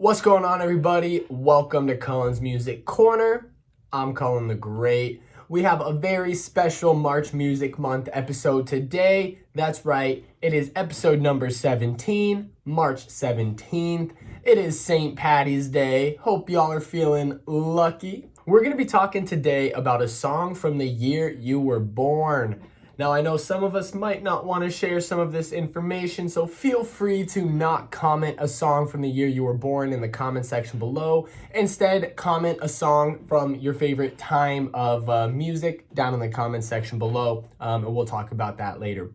What's going on, everybody? Welcome to Cullen's Music Corner. I'm Cullen the Great. We have a very special March Music Month episode today. That's right, it is episode number 17, March 17th. It is St. Patty's Day. Hope y'all are feeling lucky. We're going to be talking today about a song from the year you were born. Now, I know some of us might not want to share some of this information, so feel free to not comment a song from the year you were born in the comment section below. Instead, comment a song from your favorite time of music down in the comment section below, and we'll talk about that later.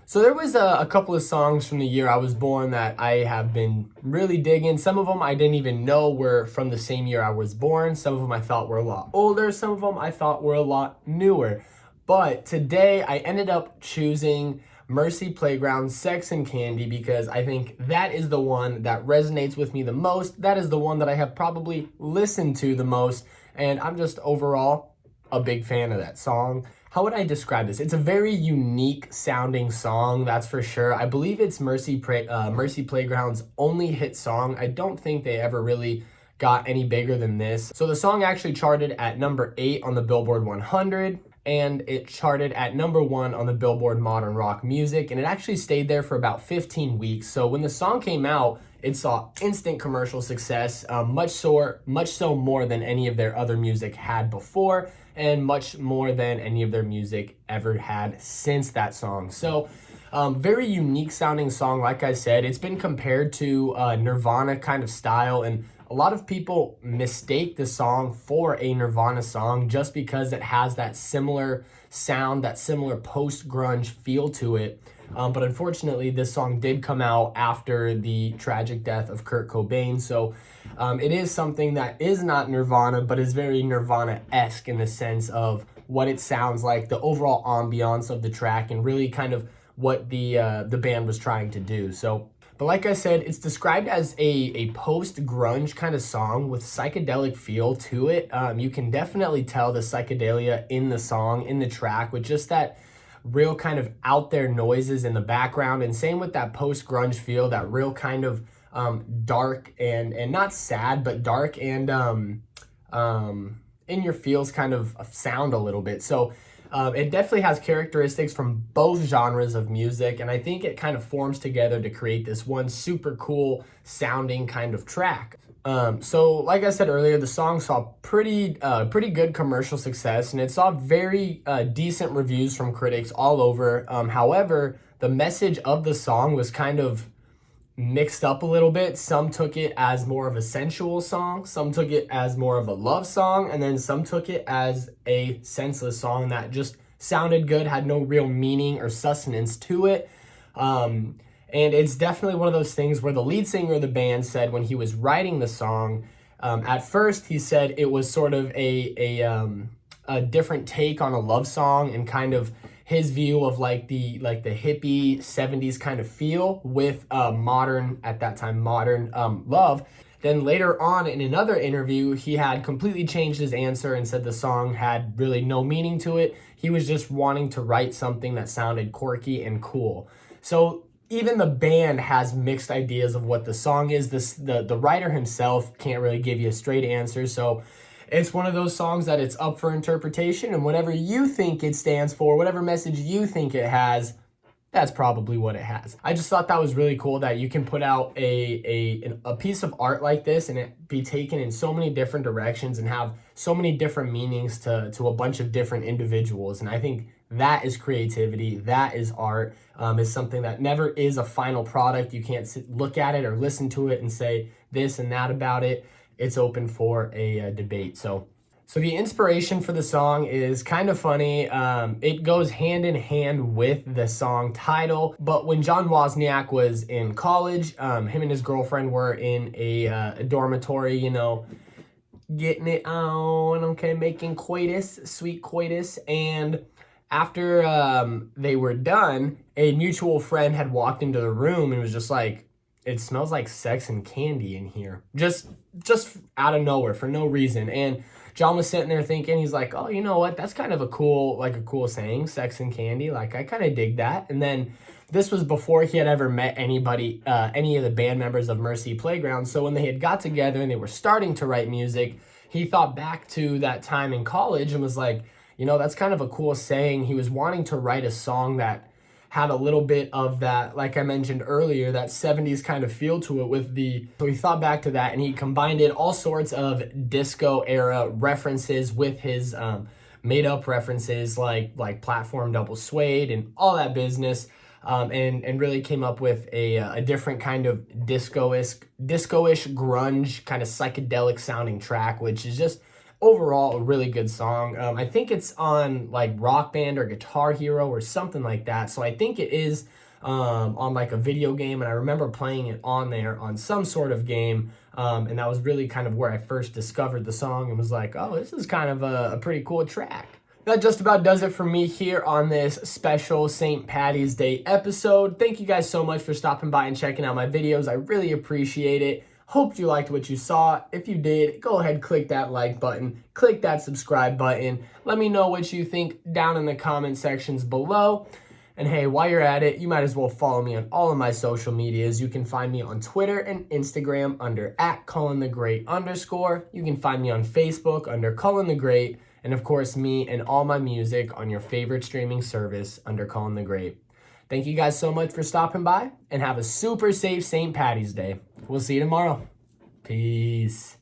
So there was a couple of songs from the year I was born that I have been really digging. Some of them I didn't even know were from the same year I was born. Some of them I thought were a lot older. Some of them I thought were a lot newer. But today I ended up choosing Mercy Playground's Sex and Candy because I think that is the one that resonates with me the most. That is the one that I have probably listened to the most. And I'm just overall a big fan of that song. How would I describe this? It's a very unique sounding song, that's for sure. I believe it's Mercy Playground's only hit song. I don't think they ever really got any bigger than this. So the song actually charted at number 8 on the Billboard 100. And it charted at number 1 on the Billboard Modern Rock Music, and it actually stayed there for about 15 weeks. So when the song came out, it saw instant commercial success, much so more than any of their other music had before, and much more than any of their music ever had since that song. So very unique sounding song. Like I said, it's been compared to Nirvana kind of style, and a lot of people mistake the song for a Nirvana song just because it has that similar sound, that similar post-grunge feel to it. But unfortunately, this song did come out after the tragic death of Kurt Cobain. So it is something that is not Nirvana, but is very Nirvana-esque in the sense of what it sounds like, the overall ambiance of the track, and really kind of what the band was trying to do. But like I said, it's described as a post-grunge kind of song with psychedelic feel to it. You can definitely tell the psychedelia in the song, in the track, with just that real kind of out there noises in the background. And same with that post-grunge feel, that real kind of dark and not sad, but dark and in your feels kind of sound a little bit. So it definitely has characteristics from both genres of music, and I think it kind of forms together to create this one super cool sounding kind of track. So like I said earlier, the song saw pretty good commercial success, and it saw very decent reviews from critics all over. However, the message of the song was kind of mixed up a little bit. Some took it as more of a sensual song, some took it as more of a love song, and then some took it as a senseless song that just sounded good, had no real meaning or sustenance to it. And it's definitely one of those things where the lead singer of the band said when he was writing the song, at first he said it was sort of a different take on a love song, and kind of his view of like the hippie 70s kind of feel with modern love. Then later on in another interview, he had completely changed his answer and said the song had really no meaning to it. He was just wanting to write something that sounded quirky and cool. So even the band has mixed ideas of what the song is. The writer himself can't really give you a straight answer. So it's one of those songs that it's up for interpretation, and whatever you think it stands for, whatever message you think it has, that's probably what it has. I just thought that was really cool that you can put out a piece of art like this and it be taken in so many different directions and have so many different meanings to a bunch of different individuals. And I think that is creativity, that is art, is something that never is a final product. You can't look at it or listen to it and say this and that about it. It's open for a debate. So the inspiration for the song is kind of funny. It goes hand in hand with the song title. But when John Wozniak was in college, him and his girlfriend were in a dormitory, you know, getting it on, okay, making coitus, sweet coitus. And after they were done, a mutual friend had walked into the room and was just like, "It smells like sex and candy in here." Just out of nowhere for no reason. And John was sitting there thinking, he's like, "Oh, you know what? That's kind of a cool saying, sex and candy. Like, I kind of dig that." And then This was before he had ever met anybody, any of the band members of Mercy Playground. So when they had got together and they were starting to write music, he thought back to that time in college and was like, you know, that's kind of a cool saying. He was wanting to write a song that had a little bit of that, like I mentioned earlier, that 70s kind of feel to it so he thought back to that and he combined in all sorts of disco era references with his made up references like platform double suede and all that business. And really came up with a different kind of disco-ish grunge kind of psychedelic sounding track, which is just overall a really good song. I think it's on like Rock Band or Guitar Hero or something like that. So I think it is on like a video game, and I remember playing it on there on some sort of game. And that was really kind of where I first discovered the song and was like, oh, this is kind of a pretty cool track. That just about does it for me here on this special St. Paddy's Day episode. Thank you guys so much for stopping by and checking out my videos. I really appreciate it. Hope you liked what you saw. If you did, go ahead, click that like button, click that subscribe button. Let me know what you think down in the comment sections below. And hey, while you're at it, you might as well follow me on all of my social medias. You can find me on Twitter and Instagram under @CullenTheGreat_. You can find me on Facebook under Cullen the Great. And of course, me and all my music on your favorite streaming service under Cullen the Great. Thank you guys so much for stopping by and have a super safe St. Paddy's Day. We'll see you tomorrow. Peace.